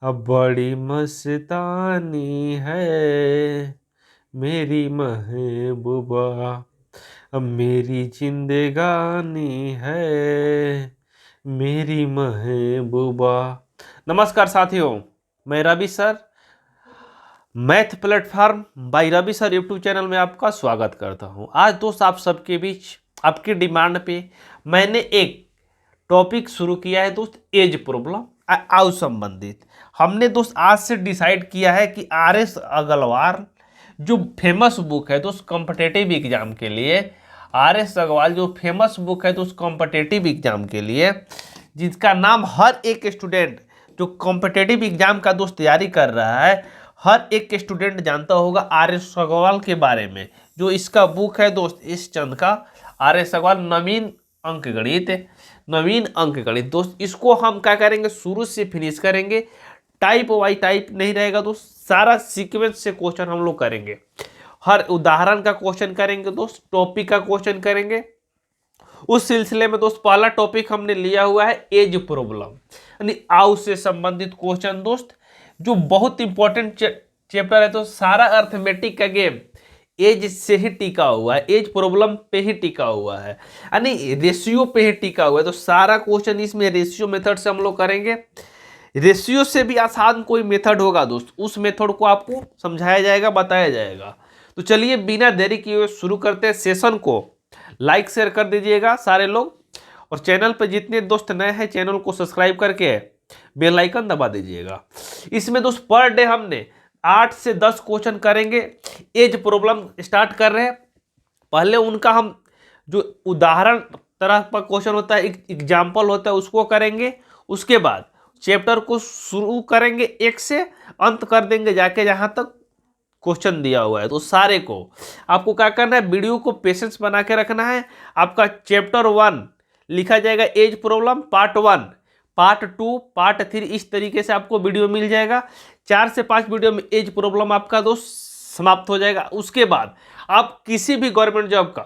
अब बड़ी मस्तानी है मेरी महबूबा, अब मेरी जिंदगानी है मेरी महबूबा। नमस्कार साथियों, मैं Ravi sir, math platform by Ravi sir YouTube channel में आपका स्वागत करता हूं। आज दोस्त आप सबके बीच आपकी डिमांड पे मैंने एक टॉपिक शुरू किया है दोस्त, एज प्रॉब्लम आयु संबंधित। हमने दोस्त आज से डिसाइड किया है कि आर.एस. अग्रवाल जो फेमस बुक है दोस्त कॉम्पिटेटिव एग्जाम के लिए, आर.एस. अग्रवाल जो फेमस बुक है दोस्त कॉम्पिटेटिव एग्जाम के लिए, जिसका नाम हर एक स्टूडेंट जो कॉम्पिटेटिव एग्जाम का दोस्त तैयारी कर रहा है, हर एक स्टूडेंट जानता होगा आर.एस. अग्रवाल के बारे में। जो इसका बुक है दोस्त इस चंद का, आर.एस. अग्रवाल नवीन अंक गणित, नवीन अंक गणित दोस्त, इसको हम क्या करेंगे, शुरू से फिनिश करेंगे। टाइप वाई टाइप नहीं रहेगा दोस्त, सारा सीक्वेंस से क्वेश्चन हम लोग करेंगे। हर उदाहरण का क्वेश्चन करेंगे दोस्त, टॉपिक का क्वेश्चन करेंगे। उस सिलसिले में दोस्त पहला टॉपिक हमने लिया हुआ है एज प्रॉब्लम, यानी आयु से संबंधित क्वेश्चन दोस्त, जो बहुत इंपॉर्टेंट चैप्टर है। तो सारा अर्थमेटिक का गेम एज से ही टिका हुआ है, एज प्रॉब्लम पे ही टिका हुआ है, यानी रेशियो पे ही टिका हुआ है। तो सारा क्वेश्चन इसमें रेशियो मेथड से हम लोग करेंगे। रेशियो से भी आसान कोई मेथड होगा दोस्त, उस मेथड को आपको समझाया जाएगा, बताया जाएगा। तो चलिए बिना देरी किए हुए शुरू करते हैं। सेशन को लाइक शेयर कर दीजिएगा सारे लोग, और चैनल पर जितने दोस्त नए हैं चैनल को सब्सक्राइब करके बेल आइकन दबा दीजिएगा। इसमें दोस्त पर डे हमने 8 से 10 क्वेश्चन करेंगे। एज प्रॉब्लम स्टार्ट कर रहे हैं, पहले उनका हम जो उदाहरण तरह का क्वेश्चन होता है, एग्जाम्पल होता है, उसको करेंगे। उसके बाद चैप्टर को शुरू करेंगे 1 से, अंत कर देंगे जाके जहां तक क्वेश्चन दिया हुआ है। तो सारे को आपको क्या करना है, वीडियो को पेशेंस बना के रखना है। आपका चैप्टर 1 लिखा जाएगा as problem part 1, part 2, part 3, इस तरीके से आपको वीडियो मिल जाएगा। 4 से 5 वीडियो में एज प्रॉब्लम आपका दोस्त समाप्त हो जाएगा। उसके बाद आप किसी भी गवर्नमेंट जॉब का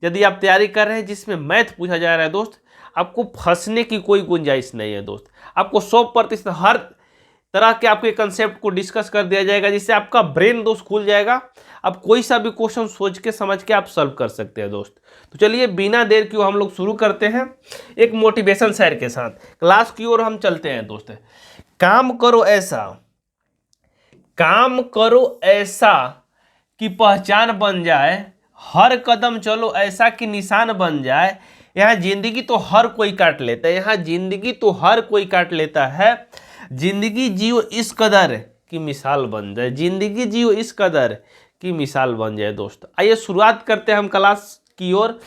यदि आप तैयारी कर रहे हैं जिसमें मैथ पूछा जा रहा है दोस्त, आपको फंसने की कोई गुंजाइश नहीं है दोस्त। आपको 100% हर तरह के आपके कंसेप्ट को डिस्कस कर दिया जाएगा, जिससे आपका ब्रेन दोस्त खुल जाएगा। आप कोई सा भी क्वेश्चन सोच के समझ के आप सॉल्व कर सकते हैं दोस्त। तो चलिए बिना देर क्यों हम लोग शुरू करते हैं एक मोटिवेशन शेयर के साथ। क्लास की ओर हम चलते हैं दोस्त। काम करो ऐसा, काम करो ऐसा कि पहचान बन जाए, हर कदम चलो ऐसा कि निशान बन जाए। यहाँ जिंदगी तो हर कोई काट लेता है, यहाँ जिंदगी तो हर कोई काट लेता है। जिंदगी जियो इस कदर की मिसाल बन जाए, जिंदगी जियो इस कदर की मिसाल बन जाए दोस्त। आइए शुरुआत करते हैं हम क्लास की ओर।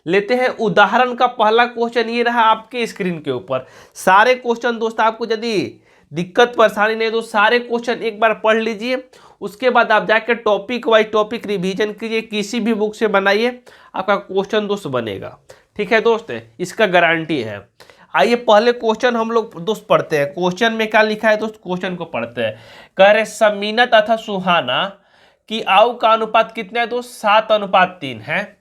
लेते हैं उदाहरण का पहला क्वेश्चन, ये रहा आपके स्क्रीन के ऊपर। सारे क्वेश्चन दोस्त आपको यदि दिक्कत परेशानी नहीं तो सारे क्वेश्चन एक बार पढ़ लीजिए। उसके बाद आप जाकर टॉपिक वाइज टॉपिक रिवीजन कीजिए, किसी भी बुक से बनाइए, आपका क्वेश्चन दोस्त बनेगा। ठीक है दोस्त, इसका गारंटी है। आइए पहले क्वेश्चन हम लोग दोस्त पढ़ते हैं। क्वेश्चन में क्या लिखा है दोस्त, क्वेश्चन को पढ़ते हैं। कह रहे समीना तथा सुहाना की आयु का अनुपात कितना है दोस्त, 7:3 है।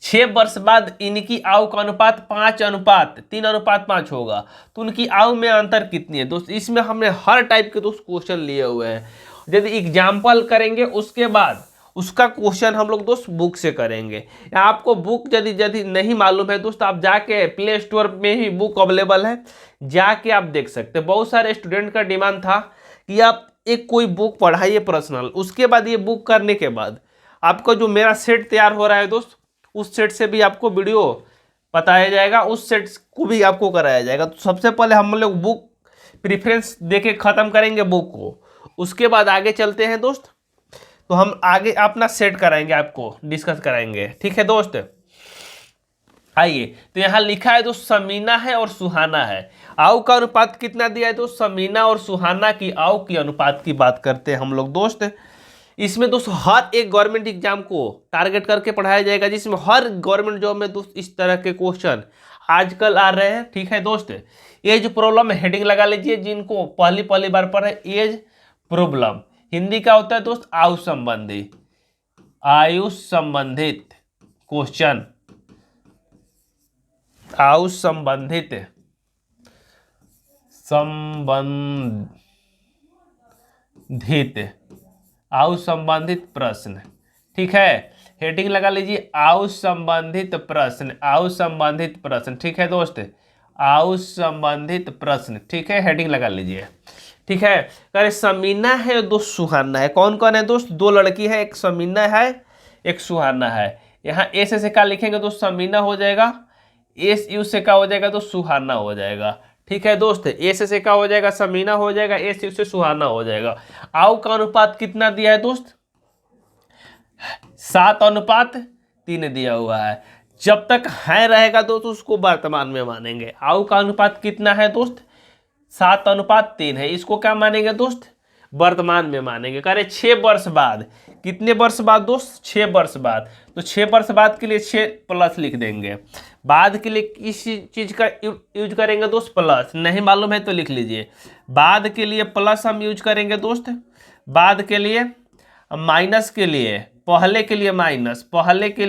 6 वर्ष बाद इनकी आयु का अनुपात 5:3:5 होगा। तो उनकी आयु में अंतर कितनी है दोस्त। इसमें हमने हर टाइप के दोस्त क्वेश्चन लिए हुए हैं। यदि एग्जाम्पल करेंगे उसके बाद उसका क्वेश्चन हम लोग दोस्त बुक से करेंगे। आपको बुक यदि नहीं मालूम है दोस्त, आप जाके प्ले स्टोर में ही बुक अवेलेबल है, जाके आप देख सकते हैं। बहुत सारे स्टूडेंट का डिमांड था कि आप एक कोई बुक पढ़ाइए पर्सनल, उसके बाद ये बुक करने के बाद आपका जो मेरा सेट तैयार हो रहा है दोस्त, उस सेट से भी आपको वीडियो बताया जाएगा, उस सेट को भी आपको कराया जाएगा। तो सबसे पहले हम लोग बुक प्रेफरेंस देके ख़त्म करेंगे बुक को, उसके बाद आगे चलते हैं दोस्त। तो हम आगे अपना सेट कराएंगे, आपको डिस्कस कराएंगे। ठीक है दोस्त, आइए। तो यहाँ लिखा है दोस्त समीना है और सुहाना है, आयु का अनुपात कितना दिया है दोस्त, समीना और सुहाना की आयु की अनुपात की बात करते हैं हम लोग दोस्त। इसमें दोस्त हर एक गवर्नमेंट एग्जाम को टारगेट करके पढ़ाया जाएगा, जिसमें हर गवर्नमेंट जॉब में दोस्त इस तरह के क्वेश्चन आजकल आ रहे हैं। ठीक है दोस्त, एज प्रॉब्लम हेडिंग लगा लीजिए, जिनको पहली पहली बार पढ़े। एज प्रॉब्लम हिंदी का होता है दोस्त आयु संबंधी, आयु संबंधित क्वेश्चन, आयु संबंधित आउ संबंधित प्रश्न। ठीक है, हेडिंग लगा लीजिए आउ संबंधित प्रश्न, आउ संबंधित प्रश्न। ठीक है दोस्त, आउ संबंधित प्रश्न। ठीक है, हेडिंग लगा लीजिए। ठीक है, अरे समीना है दोस्त सुहाना है, कौन कौन है दोस्त? दो लड़की है, एक समीना है एक सुहाना है। यहाँ ए से का लिखेंगे तो समीना हो जाएगा, एस यू से का हो जाएगा तो सुहाना हो जाएगा। ठीक है दोस्त, ए से का हो जाएगा समीना हो जाएगा, एस यू से सुहाना हो जाएगा। आउ का अनुपात कितना दिया है दोस्त? 7:3 दिया हुआ है। जब तक है रहेगा दोस्त उसको वर्तमान में मानेंगे। आउ का अनुपात कितना है दोस्त? 7:3 है। इसको क्या मानेंगे दोस्त? वर्तमान में मानेंगे। कह रहे 6 वर्ष बाद। कितने वर्ष बाद दोस्त? 6 वर्ष बाद। तो 6 वर्ष बाद के लिए 6 प्लस लिख देंगे। बाद के लिए किस चीज का यूज करेंगे दोस्त? प्लस। नहीं मालूम है तो लिख लीजिए। बाद के लिए प्लस हम यूज करेंगे दोस्त। बाद के लिए माइनस के लिए, पहले के लिए माइनस, पहले के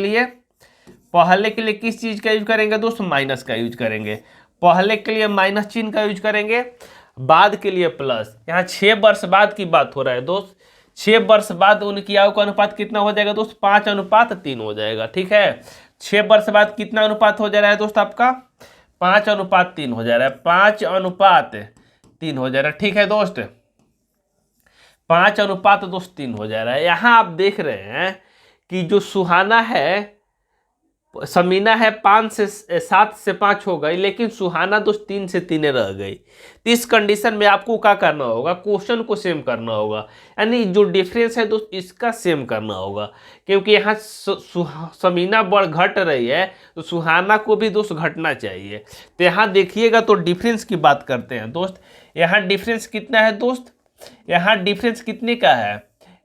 लिए किस चीज का यूज करेंगे दोस्त? माइनस का यूज करेंगे। पहले के लिए माइनस चिन्ह का यूज करेंगे, बाद के लिए प्लस। यहाँ 6 वर्ष बाद की बात हो रहा है दोस्त। 6 वर्ष बाद उनकी आयु का अनुपात कितना हो जाएगा दोस्त? 5:3 हो जाएगा। ठीक है, 6 वर्ष बाद कितना अनुपात हो जा रहा है दोस्त आपका? 5:3 हो जा रहा है। 5:3 हो जा रहा है। ठीक है दोस्त, 5:3 हो जा रहा है। यहाँ आप देख रहे हैं कि जो सुहाना है, समीना है 7 से 5 हो गई, लेकिन सुहाना दोस्त 3 से 3 रह गई। तो इस कंडीशन में आपको क्या करना होगा? क्वेश्चन को सेम करना होगा, यानी जो डिफरेंस है दोस्त इसका सेम करना होगा। क्योंकि यहाँ समीना बढ़ घट रही है तो सुहाना को भी दोस्त घटना चाहिए। तो यहाँ देखिएगा तो डिफरेंस की बात करते हैं दोस्त। यहाँ डिफरेंस कितना है दोस्त? यहाँ डिफरेंस कितने का है?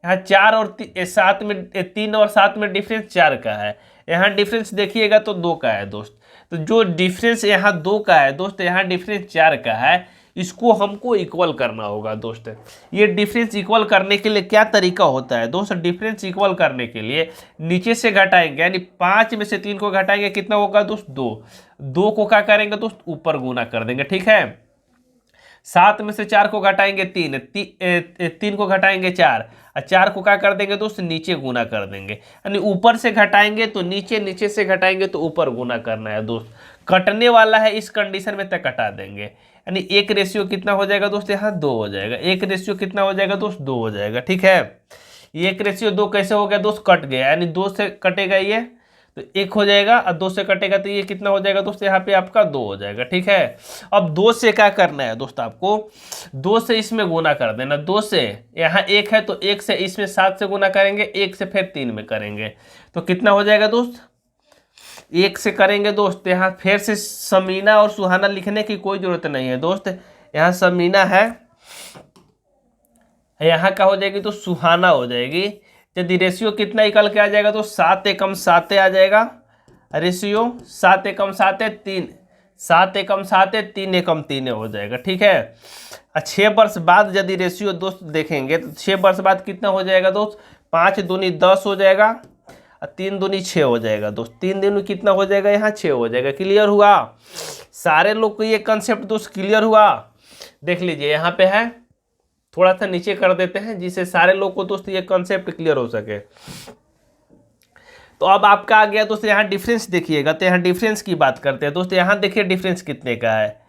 यहाँ 4 और 7 में, 3 और 7 में डिफरेंस 4 का है। यहाँ डिफरेंस देखिएगा तो 2 का है दोस्त। तो जो डिफरेंस यहाँ 2 का है दोस्त, यहाँ डिफरेंस 4 का है। इसको हमको इक्वल करना होगा दोस्त। ये डिफरेंस इक्वल करने के लिए क्या तरीका होता है दोस्त? डिफरेंस इक्वल करने के लिए नीचे से घटाएंगे, यानी 5 में से 3 को घटाएंगे, कितना होगा दोस्त? 2 को क्या करेंगे दोस्त? ऊपर गुना कर देंगे। ठीक है, 7 में से 4 को घटाएंगे 3 को घटाएंगे 4, और 4 को क्या कर देंगे दोस्त? नीचे गुना कर देंगे। यानी ऊपर से घटाएंगे तो नीचे, नीचे से घटाएंगे तो ऊपर गुना करना है दोस्त। कटने वाला है इस कंडीशन में तो कटा देंगे। यानी 1 रेशियो कितना हो जाएगा दोस्त? यहाँ 2 हो जाएगा। 1 रेशियो कितना हो जाएगा दोस्त? 2 हो जाएगा। ठीक है, 1 रेशियो 2 कैसे हो गया दोस्त? कट गया, यानी 2 से कटेगा ये तो 1 हो जाएगा, और 2 से कटेगा तो ये कितना हो जाएगा दोस्त? यहाँ पे आपका 2 हो जाएगा। ठीक है, अब 2 से क्या करना है दोस्त? आपको 2 से इसमें गुना कर देना। 2 से यहाँ 1 है तो 1 से इसमें 7 से गुना करेंगे, 1 से फिर 3 में करेंगे तो कितना हो जाएगा दोस्त? 1 से करेंगे दोस्त। यहाँ फिर से समीना और सुहाना लिखने की कोई जरूरत नहीं है दोस्त। यहाँ समीना है, यहाँ क्या हो जाएगी तो सुहाना हो जाएगी। यदि रेशियो कितना निकल के आ जाएगा तो 7 एकम 7 आ जाएगा। रेशियो 7 एकम 7 3, 7 एकम 7 3 एकम 3 हो जाएगा। ठीक है, 6 वर्ष बाद यदि रेशियो दोस्त देखेंगे तो 6 वर्ष बाद कितना हो जाएगा दोस्त? 5 दूनी 10 हो जाएगा, और 3 दूनी 6 हो जाएगा दोस्त। 3 दूनी कितना हो जाएगा? यहाँ 6 हो जाएगा। क्लियर हुआ? सारे लोग को ये कंसेप्ट दोस्त क्लियर हुआ? देख लीजिए यहाँ पे है, थोड़ा सा नीचे कर देते हैं जिससे सारे लोग को दोस्त ये कॉन्सेप्ट क्लियर हो सके। तो अब आपका आ गया दोस्त, यहाँ डिफरेंस देखिएगा। तो यहाँ डिफरेंस की बात करते हैं दोस्त। यहाँ देखिए डिफरेंस कितने का है?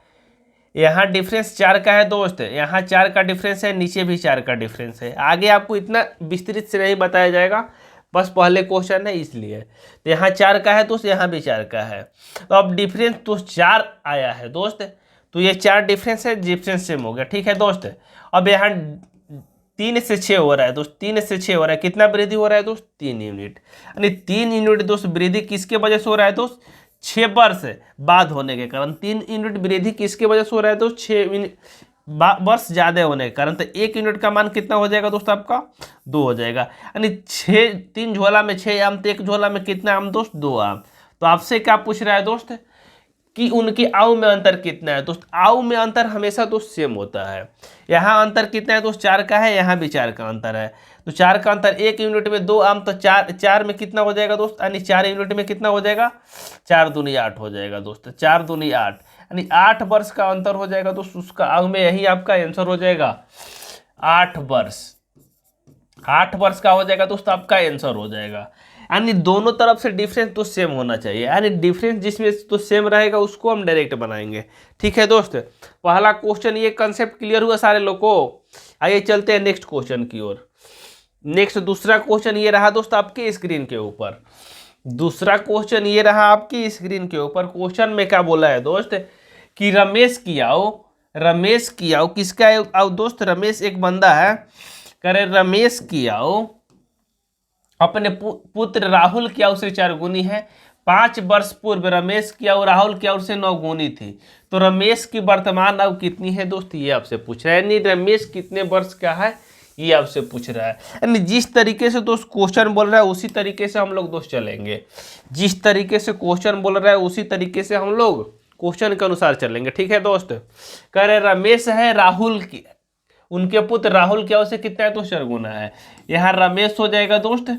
यहाँ डिफरेंस 4 का है दोस्त। यहाँ 4 का डिफरेंस है, नीचे भी 4 का डिफरेंस है। आगे आपको इतना विस्तृत से नहीं बताया जाएगा, बस पहले क्वेश्चन है इसलिए। तो यहाँ 4 का है दोस्त, यहाँ भी 4 का है। तो अब डिफरेंस दोस्त 4 आया है दोस्त, तो ये 4 डिफरेंस है, डिफरेंस सेम हो गया। ठीक है दोस्त, अब यहाँ 3 से 6 हो रहा है दोस्त। 3 से 6 हो रहा है, कितना वृद्धि हो रहा है दोस्त? 3 यूनिट। यानी 3 यूनिट दोस्त वृद्धि किसके वजह से हो रहा है दोस्त? 6 वर्ष बाद होने के कारण 3 यूनिट वृद्धि किसके वजह से हो रहा है दोस्त? 6 वर्ष ज्यादा होने के कारण। तो 1 यूनिट का मान कितना हो जाएगा दोस्त? आपका 2 हो जाएगा। यानी 3 झोला में 6 आम, तो 1 झोला में कितना आम दोस्त? 2 आम। तो आपसे क्या पूछ रहा है दोस्त कि उनकी आयु में अंतर कितना है दोस्त? आयु में अंतर हमेशा दोस्त सेम होता है। यहाँ अंतर कितना है दोस्त? 4 का है, यहाँ भी 4 का अंतर है। तो 4 का अंतर, 1 यूनिट में 2 आम, तो 4 में कितना हो जाएगा दोस्त? यानी 4 यूनिट में कितना हो जाएगा? 4 दूनी 8 हो जाएगा दोस्त। 4 दूनी 8, यानी 8 वर्ष का अंतर हो जाएगा दोस्त उसका आयु में। यही आपका आंसर हो जाएगा, 8 वर्ष। 8 वर्ष का हो जाएगा दोस्त, आपका आंसर हो जाएगा। यानी दोनों तरफ से डिफरेंस तो सेम होना चाहिए, यानी डिफरेंस जिसमें तो सेम रहेगा उसको हम डायरेक्ट बनाएंगे। ठीक है दोस्त, पहला क्वेश्चन ये कंसेप्ट क्लियर हुआ सारे लोग को। आइए चलते हैं नेक्स्ट क्वेश्चन की ओर। नेक्स्ट दूसरा क्वेश्चन ये रहा दोस्त आपके स्क्रीन के ऊपर। दूसरा क्वेश्चन ये रहा आपकी स्क्रीन के ऊपर। क्वेश्चन में क्या बोला है दोस्त कि रमेश की आओ किसका आओ दोस्त, रमेश एक बंदा है, करे रमेश की आओ अपने पुत्र राहुल की आयु से 4 गुनी है। 5 वर्ष पूर्व रमेश की आयु राहुल की आयु से 9 गुनी थी। तो रमेश की वर्तमान आयु कितनी है दोस्त, ये आपसे पूछ रहा है। यानी रमेश कितने वर्ष का है ये आपसे पूछ रहा है। यानी जिस तरीके से दोस्त क्वेश्चन बोल रहा है उसी तरीके से हम लोग दोस्त चलेंगे। जिस तरीके से क्वेश्चन बोल रहा है उसी तरीके से हम लोग क्वेश्चन के अनुसार चलेंगे। ठीक है दोस्त, कह रहे रमेश है राहुल की, उनके पुत्र राहुल की आयु से कितना है तो 4 गुना है। यहाँ रमेश हो जाएगा दोस्त,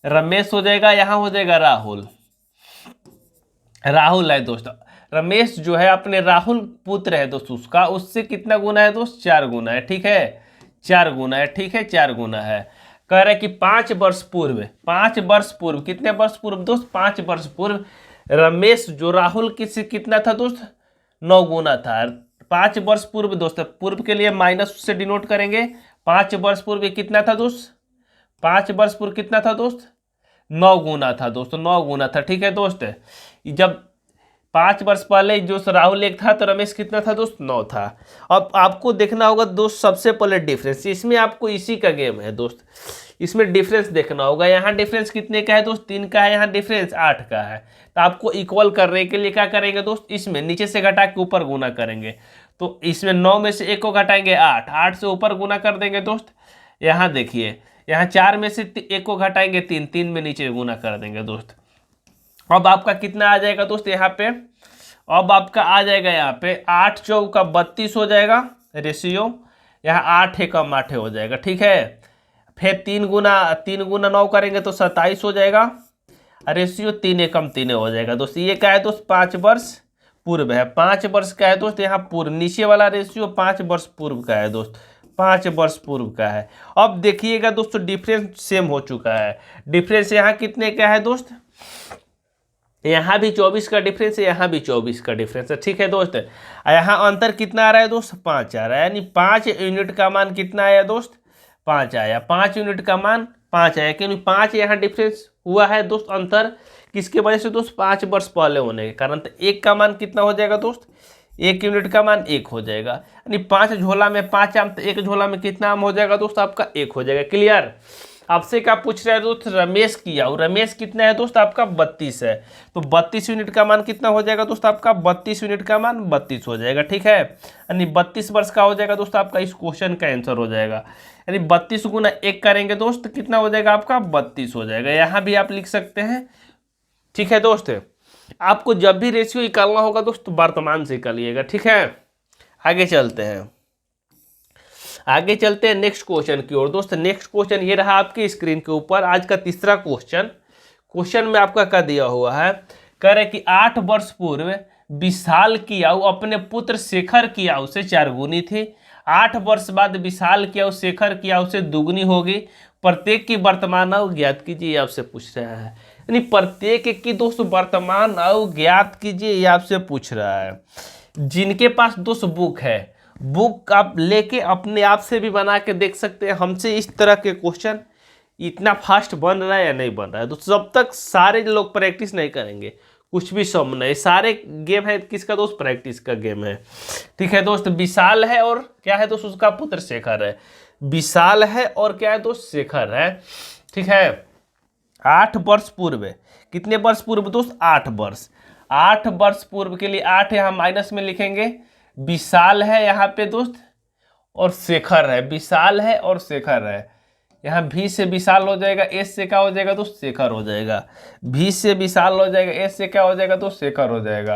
रमेश हो जाएगा, यहाँ हो जाएगा राहुल। राहुल है दोस्त, रमेश जो है अपने राहुल पुत्र है दोस्त, उसका उससे कितना गुना है दोस्त, 4 गुना है। ठीक है, 4 गुना है। ठीक है, 4 गुना है। कह रहे कि 5 वर्ष पूर्व, 5 वर्ष पूर्व, कितने वर्ष पूर्व दोस्त, 5 वर्ष पूर्व रमेश जो राहुल की से कितना था दोस्त, 9 गुना था। 5 वर्ष पूर्व दोस्त, पूर्व के लिए माइनस से डिनोट करेंगे। 5 वर्ष पूर्व कितना था दोस्त, 5 वर्ष पूर्व कितना था दोस्त, 9 गुना था दोस्तों, 9 गुना था। ठीक है दोस्त, जब 5 वर्ष पहले जो राहुल एक था तो रमेश कितना था दोस्त, 9 था। अब आपको देखना होगा दोस्त सबसे पहले डिफरेंस, इसमें आपको इसी का गेम है दोस्त, इसमें डिफरेंस देखना होगा। यहाँ डिफरेंस कितने का है दोस्त, 3 का है, यहाँ डिफरेंस 8 का है। तो आपको इक्वल करने के लिए क्या करेंगे दोस्त, इसमें नीचे से घटा के ऊपर गुना करेंगे। तो इसमें 9 में से 1 को घटाएंगे 8, 8 से ऊपर गुना कर देंगे दोस्त। यहाँ देखिए, यहाँ 4 में से 1 को घटाएंगे 3, 3 में नीचे गुना कर देंगे दोस्त। अब आपका कितना आ जाएगा दोस्त यहाँ पे, अब आपका आ जाएगा यहाँ पे 8 चौका 32 हो जाएगा रेशियो, यहाँ 8 एकम 8 हो जाएगा। ठीक है, फिर 3 गुना 9 करेंगे तो 27 हो जाएगा, रेशियो 3 एकम 3 हो जाएगा दोस्त। ये क्या है दोस्त, 5 वर्ष पूर्व है। 5 वर्ष का है दोस्त, यहाँ पूर्व नीचे वाला रेशियो 5 वर्ष पूर्व का है दोस्त, 5 वर्ष पूर्व का है। अब देखिएगा दोस्तों डिफरेंस सेम हो चुका है। डिफरेंस यहाँ कितने का है दोस्त, यहाँ भी 24 का डिफरेंस है, यहाँ भी 24 का डिफरेंस है। ठीक है दोस्त, यहाँ अंतर कितना आ रहा है दोस्त, 5 आ रहा है। यानी 5 यूनिट का मान कितना आया दोस्त, 5 आया। 5 यूनिट का मान 5 आया, क्योंकि 5 यहाँ डिफरेंस हुआ है दोस्त, अंतर किसके वजह से दोस्त, 5 वर्ष पहले होने के कारण। तो 1 का मान कितना हो जाएगा दोस्त, 1 यूनिट का मान 1 हो जाएगा। यानी 5 झोला में 5 आम, तो 1 झोला में कितना आम हो जाएगा दोस्त, आपका 1 हो जाएगा। क्लियर। आपसे क्या पूछ रहा है दोस्त, रमेश की आयु, रमेश कितना है दोस्त, आपका 32 है। तो 32 यूनिट का मान कितना हो जाएगा दोस्त, आपका 32 यूनिट का मान 32 हो जाएगा। ठीक है, यानी 32 वर्ष का हो जाएगा दोस्त, आपका इस क्वेश्चन का आंसर हो जाएगा। यानी 32 गुना 1 करेंगे दोस्त, कितना हो जाएगा आपका, 32 हो जाएगा। यहाँ भी आप लिख सकते हैं। ठीक है दोस्त, आपको जब भी रेशियो निकालना होगा दोस्त वर्तमान से निकालिएगा। ठीक है, आगे चलते हैं, आगे चलते हैं नेक्स्ट क्वेश्चन की ओर। दोस्त नेक्स्ट क्वेश्चन ये रहा आपकी स्क्रीन के ऊपर, आज का तीसरा क्वेश्चन। क्वेश्चन में आपका क्या दिया हुआ है, कह रहे कि 8 वर्ष पूर्व विशाल की आयु अपने पुत्र शेखर की आयु से 4 गुनी थी। 8 वर्ष बाद विशाल की आयु शेखर की आयु से 2 गुनी होगी। प्रत्येक की वर्तमान आयु ज्ञात कीजिए, ये आपसे पूछ रहा है। यानी प्रत्येक की दोस्त वर्तमान आयु ज्ञात कीजिए, ये आपसे पूछ रहा है। जिनके पास दोस्त बुक है, बुक आप लेके अपने आप से भी बना के देख सकते हैं। हमसे इस तरह के क्वेश्चन इतना फास्ट बन रहा है या नहीं बन रहा है, तो जब तक सारे लोग प्रैक्टिस नहीं करेंगे कुछ भी समझ नहीं। सारे गेम है किसका दोस्त, प्रैक्टिस का गेम है। ठीक है दोस्त, विशाल है और क्या है दोस्त, उसका पुत्र शेखर है। विशाल है और क्या है दोस्त, शेखर है। ठीक है, 8 वर्ष पूर्व, कितने वर्ष पूर्व दोस्त, 8 वर्ष। 8 वर्ष पूर्व के लिए 8 यहाँ माइनस में लिखेंगे। विशाल है यहाँ पे दोस्त और शेखर है, विशाल है और शेखर है। यहाँ भी से विशाल हो जाएगा, एस से क्या हो जाएगा दोस्त, शेखर हो जाएगा। भी से विशाल हो जाएगा, एस से क्या हो जाएगा दोस्त, शेखर हो जाएगा।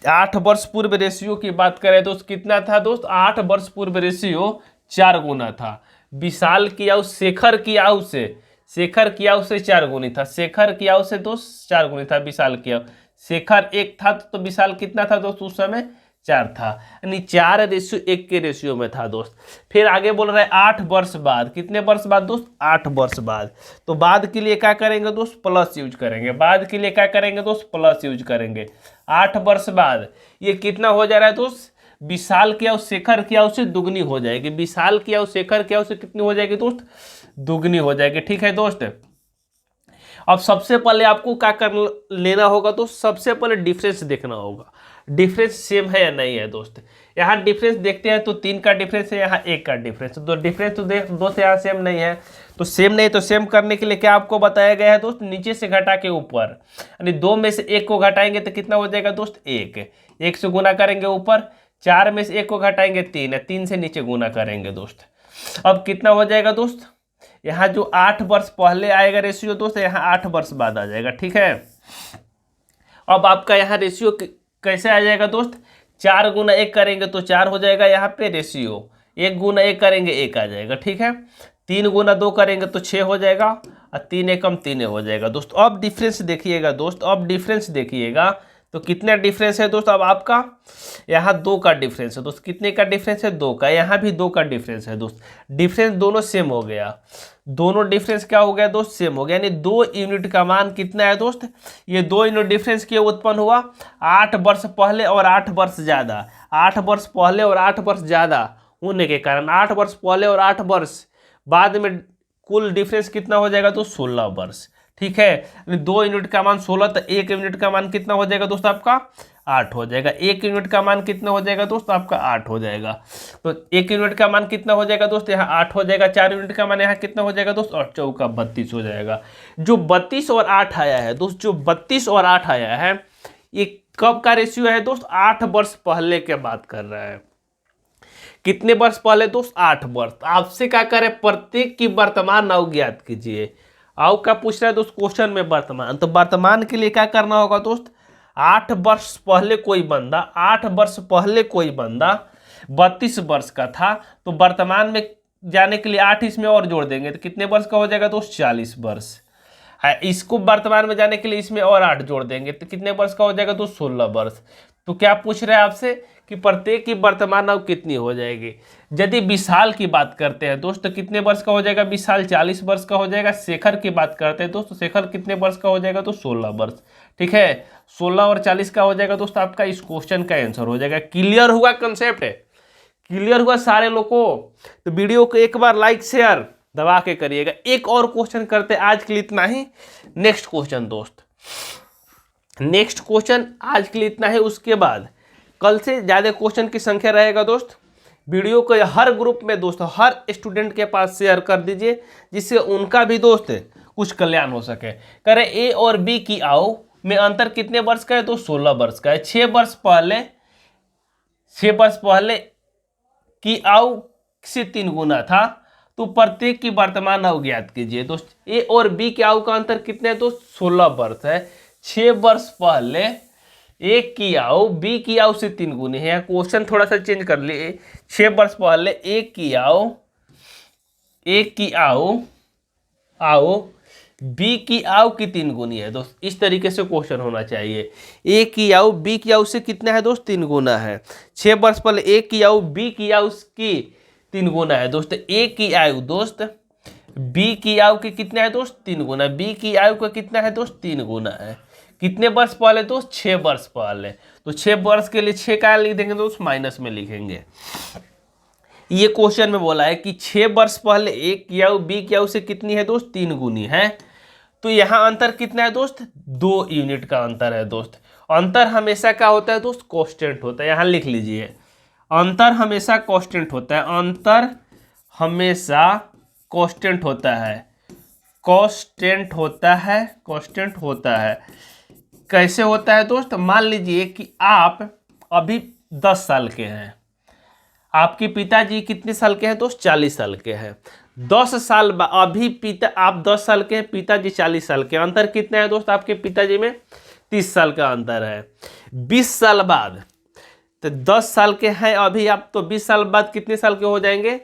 8 वर्ष पूर्व रेशियो की बात करें दोस्त, कितना था दोस्त, 8 वर्ष पूर्व रेशियो 4 गुना था। विशाल की आयु शेखर की आयु से, शेखर की आयु से 4 गुनी था। शेखर की आयु से दोस्त 4 गुनी था विशाल की आयु। शेखर 1 था तो विशाल कितना था दोस्त उस समय, 4 था, यानी 4:1 के रेशियो में था दोस्त। फिर आगे बोल रहा है 8 वर्ष बाद, कितने वर्ष बाद दोस्त? 8 वर्ष बाद। तो बाद के लिए क्या करेंगे दोस्त? प्लस यूज करेंगे। बाद के लिए क्या करेंगे दोस्त? प्लस यूज करेंगे। 8 वर्ष बाद ये कितना हो जा रहा है दोस्त? विशाल की और शेखर की आयु से दुगनी हो जाएगी। विशाल की आयु शेखर की आयु से कितनी हो जाएगी दोस्त? दुगनी हो जाएगी। ठीक है दोस्त। अब सबसे पहले आपको क्या कर लेना होगा तो सबसे पहले डिफरेंस देखना होगा, डिफरेंस सेम है या नहीं है दोस्त। यहाँ डिफरेंस देखते हैं तो 3 का डिफरेंस है, यहाँ 1 का डिफरेंस। तो डिफरेंस तो दोस्त यहाँ सेम नहीं है, तो सेम नहीं, तो सेम करने के लिए क्या आपको बताया गया है दोस्त? नीचे से घटा के ऊपर, यानी 2 में से 1 को घटाएंगे तो कितना हो जाएगा दोस्त? 1 से गुना करेंगे ऊपर, 4 में से 1 को घटाएंगे 3 है, 3 से नीचे गुना करेंगे दोस्त। अब कितना हो जाएगा दोस्त? यहाँ जो 8 वर्ष पहले आएगा रेशियो दोस्त, यहाँ 8 वर्ष बाद आ जाएगा। ठीक है। अब आपका यहाँ रेशियो कैसे आ जाएगा दोस्त? 4 गुना 1 करेंगे तो 4 हो जाएगा यहाँ पे रेशियो, 1 गुना 1 करेंगे 1 आ जाएगा। ठीक है। 3 गुना 2 करेंगे तो 6 हो जाएगा, और 3 एकम 3 हो जाएगा दोस्त। अब डिफरेंस देखिएगा दोस्त, अब डिफरेंस देखिएगा तो कितना डिफरेंस है दोस्त? अब आपका यहाँ 2 का डिफरेंस है दोस्त। कितने का डिफरेंस है? 2 का। यहाँ भी 2 का डिफरेंस है दोस्त। डिफरेंस दोनों सेम हो गया, दोनों डिफरेंस क्या हो गया दोस्त? सेम हो गया, यानी 2 यूनिट का मान कितना है दोस्त? ये 2 यूनिट डिफरेंस क्यों उत्पन्न हुआ? 8 वर्ष पहले और 8 वर्ष ज़्यादा, 8 वर्ष पहले और 8 वर्ष ज़्यादा होने के कारण 8 वर्ष पहले और 8 वर्ष बाद में कुल डिफरेंस कितना हो जाएगा? तो 16 वर्ष। ठीक है। 2 यूनिट का मान 16, तो 1 यूनिट का मान कितना हो जाएगा दोस्त? आपका 8 हो जाएगा। 1 यूनिट का मान कितना हो जाएगा दोस्त? आपका 8 हो जाएगा। तो 1 यूनिट का मान कितना हो जाएगा दोस्त? यहाँ 8 हो जाएगा। 4 यूनिट का मान यहाँ कितना हो जाएगा दोस्त? 8 चौका 32 हो जाएगा। जो 32 और 8 आया है दोस्त, जो 32 और 8 आया है, ये कब का रेशियो है दोस्त? 8 वर्ष पहले के बात कर रहा है। कितने वर्ष पहले दोस्त? 8 वर्ष। आपसे क्या करें? प्रत्येक की वर्तमान आयु ज्ञात कीजिए। आयु का पूछ रहा है दोस्त क्वेश्चन में वर्तमान, तो वर्तमान के लिए क्या करना होगा दोस्त? 8 वर्ष पहले कोई बंदा, 8 वर्ष पहले कोई बंदा 32 वर्ष का था, तो वर्तमान में जाने के लिए 8 इसमें और जोड़ देंगे तो कितने वर्ष का हो जाएगा दोस्त? 40 वर्ष है। इसको वर्तमान में जाने के लिए इसमें और 8 जोड़ देंगे तो कितने वर्ष का हो जाएगा दोस्त? 16 वर्ष। तो क्या पूछ रहे हैं आपसे कि प्रत्येक की वर्तमान आयु कितनी हो जाएगी? यदि विशाल की बात करते हैं दोस्त तो कितने वर्ष का हो जाएगा? विशाल 40 वर्ष का हो जाएगा। शेखर की बात करते हैं दोस्त तो शेखर कितने वर्ष का हो जाएगा? तो 16 वर्ष। ठीक है। 16 और 40 का हो जाएगा दोस्त, आपका इस क्वेश्चन का आंसर हो जाएगा। क्लियर हुआ कंसेप्ट? है क्लियर हुआ सारे लोग को? तो वीडियो को एक बार लाइक शेयर दबा के करिएगा। एक और क्वेश्चन करते, आज के लिए इतना ही। नेक्स्ट क्वेश्चन दोस्त, नेक्स्ट क्वेश्चन आज के लिए इतना है। उसके बाद कल से ज़्यादा क्वेश्चन की संख्या रहेगा दोस्त। वीडियो को हर ग्रुप में दोस्त, हर स्टूडेंट के पास शेयर कर दीजिए, जिससे उनका भी दोस्त कुछ कल्याण हो सके। करें ए और बी की आयु में अंतर कितने वर्ष का है? तो 16 वर्ष का है। 6 वर्ष पहले की आयु से 3 गुना था, तो प्रत्येक की वर्तमान आयु ज्ञात कीजिए दोस्त। ए और बी की आयु का अंतर कितने है? तो 16 वर्ष है। 6 वर्ष पहले एक की आयु बी की आयु से 3 गुनी है। क्वेश्चन थोड़ा सा चेंज कर लिए। 6 वर्ष पहले एक की आयु बी की आयु की 3 गुनी है दोस्त। इस तरीके से क्वेश्चन होना चाहिए। ए की आयु बी की आयु से कितना है दोस्त? 3 गुना है। 6 वर्ष पहले ए की आयु बी की आयु की 3 गुना है दोस्त। ए की आयु दोस्त बी की आयु के कितना है दोस्त? 3 गुना। बी की आयु का कितना है दोस्त? 3 गुना है। कितने वर्ष पहले दोस्त? 6 वर्ष पहले। तो 6 वर्ष के लिए 6 का लिख देंगे दोस्त, माइनस में लिखेंगे। ये क्वेश्चन में बोला है कि 6 वर्ष पहले ए की आयु बी की आयु से कितनी है दोस्त? 3 गुनी है। तो यहाँ अंतर कितना है दोस्त? 2 यूनिट का अंतर है दोस्त। अंतर हमेशा क्या होता है दोस्त? कांस्टेंट होता है। यहाँ लिख लीजिए, अंतर हमेशा कांस्टेंट होता है। अंतर हमेशा कांस्टेंट होता है। कांस्टेंट होता है। कैसे होता है दोस्त? मान लीजिए कि आप अभी 10 साल के हैं, आपके पिताजी कितने साल के हैं दोस्त? 40 साल के हैं। 10 साल अभी आप 10 साल के हैं, पिताजी 40 साल के। अंतर कितना है दोस्त? आपके पिताजी में 30 साल का अंतर है। 20 साल बाद, तो 10 साल के हैं अभी आप, तो 20 साल बाद कितने साल के हो जाएंगे?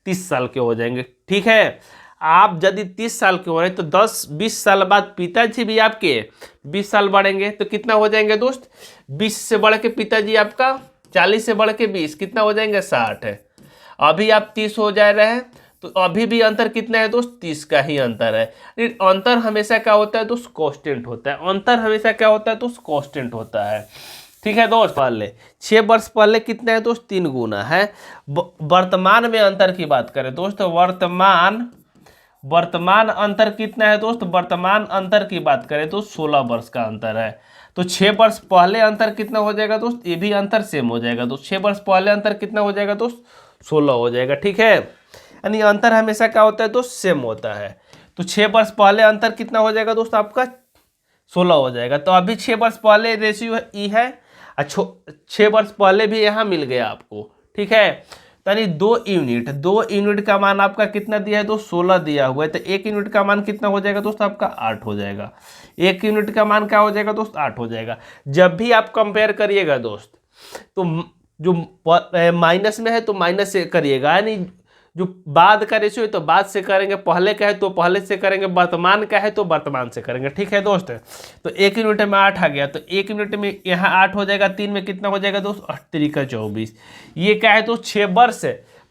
30 साल के हो जाएंगे। ठीक है। आप यदि 30 साल के हो रहे हैं तो 10-20 साल बाद पिताजी भी आपके 20 साल बढ़ेंगे, तो कितना हो जाएंगे दोस्त? 20 से बढ़ के पिताजी आपका 40 से बढ़ के 20 कितना हो जाएंगे 60 है। अभी आप 30 हो जा रहे हैं तो अभी भी अंतर कितना है दोस्त 30 का ही अंतर है। अंतर हमेशा क्या होता है दोस्त कांस्टेंट होता है। अंतर हमेशा क्या होता है दोस्त कांस्टेंट होता है। ठीक है दोस्त। पहले 6 वर्ष पहले कितना है दोस्त 3 गुना है। वर्तमान में अंतर की बात करें दोस्त वर्तमान अंतर कितना है दोस्त। वर्तमान अंतर की बात करें तो 16 वर्ष का अंतर है। तो 6 वर्ष पहले अंतर कितना हो जाएगा दोस्त, ये भी अंतर सेम हो जाएगा दोस्त। 6 वर्ष पहले अंतर कितना हो जाएगा दोस्त 16 हो जाएगा। ठीक है, यानी अंतर हमेशा क्या होता है दोस्त सेम होता है। तो 6 वर्ष पहले अंतर कितना हो जाएगा दोस्त आपका 16 हो जाएगा। तो अभी 6 वर्ष पहले रेशियो ई है, 6 वर्ष पहले भी यहाँ मिल गया आपको। ठीक है, यानी 2 यूनिट का मान आपका कितना दिया है दोस्त 16 दिया हुआ है। तो 1 यूनिट का मान कितना हो जाएगा दोस्त आपका 8 हो जाएगा। 1 यूनिट का मान क्या हो जाएगा दोस्त 8 हो जाएगा। जब भी आप कंपेयर करिएगा दोस्त तो जो माइनस में है तो माइनस से करिएगा, यानी जो बाद का रेशियो है तो बाद से करेंगे, पहले का है तो पहले से करेंगे, वर्तमान का है तो वर्तमान से करेंगे। ठीक है दोस्त। तो 1 यूनिट में 8 आ गया तो 1 यूनिट में यहाँ 8 हो जाएगा, 3 में कितना हो जाएगा दोस्त 8 3 24। ये क्या है दोस्त 6 वर्ष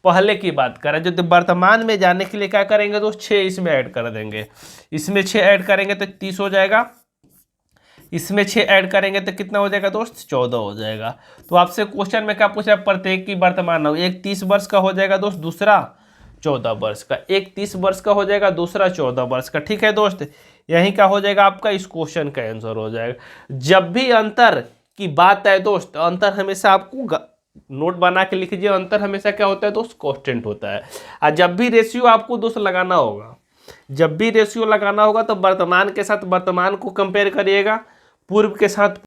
पहले की बात करें। जो तो वर्तमान में जाने के लिए क्या करेंगे दोस्त 6 इसमें ऐड कर देंगे, इसमें 6 ऐड करेंगे तो 30 हो जाएगा, इसमें 6 ऐड करेंगे तो कितना हो जाएगा दोस्त 14 हो जाएगा। तो आपसे क्वेश्चन में क्या पूछा प्रत्येक की वर्तमान हो, एक 30 वर्ष का हो जाएगा दोस्त, दूसरा 14 वर्ष का, एक 30 वर्ष का हो जाएगा, दूसरा 14 वर्ष का। ठीक है दोस्त, यही क्या हो जाएगा आपका इस क्वेश्चन का आंसर हो जाएगा। जब भी अंतर की बात है दोस्त, अंतर हमेशा आपको नोट बना के लिखिए, अंतर हमेशा क्या होता है दोस्त कांस्टेंट होता है। और जब भी रेशियो आपको दोस्त लगाना होगा, जब भी रेशियो लगाना होगा तो वर्तमान के साथ वर्तमान को कंपेयर करिएगा, पूर्व के साथ